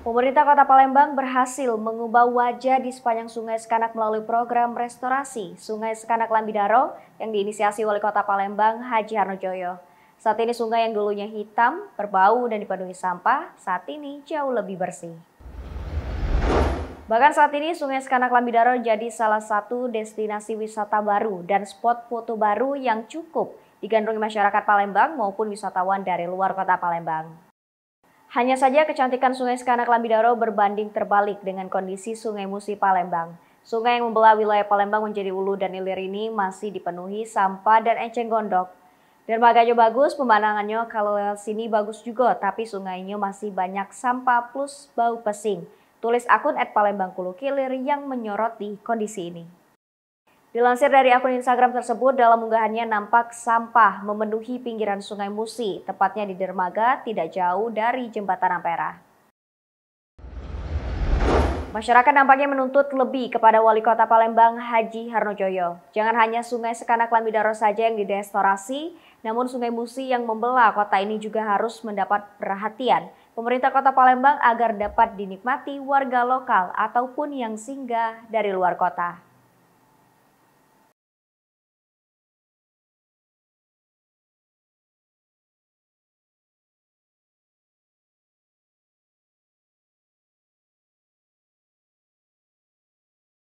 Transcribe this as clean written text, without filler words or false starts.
Pemerintah Kota Palembang berhasil mengubah wajah di sepanjang Sungai Sekanak melalui program restorasi Sungai Sekanak Lambidaro yang diinisiasi Wali Kota Palembang Haji Harnojoyo. Saat ini sungai yang dulunya hitam, berbau dan dipenuhi sampah, saat ini jauh lebih bersih. Bahkan saat ini Sungai Sekanak Lambidaro jadi salah satu destinasi wisata baru dan spot foto baru yang cukup digandrungi masyarakat Palembang maupun wisatawan dari luar Kota Palembang. Hanya saja kecantikan Sungai Sekanak Lambidaro berbanding terbalik dengan kondisi Sungai Musi Palembang. Sungai yang membelah wilayah Palembang menjadi hulu dan hilir ini masih dipenuhi sampah dan eceng gondok. Dermaganya bagus, pemandangannya kalau lewat sini bagus juga, tapi sungainya masih banyak sampah plus bau pesing. Tulis akun @palembangkulukilir yang menyoroti kondisi ini. Dilansir dari akun Instagram tersebut, dalam unggahannya nampak sampah memenuhi pinggiran Sungai Musi, tepatnya di dermaga tidak jauh dari Jembatan Ampera. Masyarakat nampaknya menuntut lebih kepada Wali Kota Palembang Haji Harnojoyo. Jangan hanya Sungai Sekanak Lambidaro saja yang direstorasi, namun Sungai Musi yang membelah kota ini juga harus mendapat perhatian pemerintah Kota Palembang agar dapat dinikmati warga lokal ataupun yang singgah dari luar kota.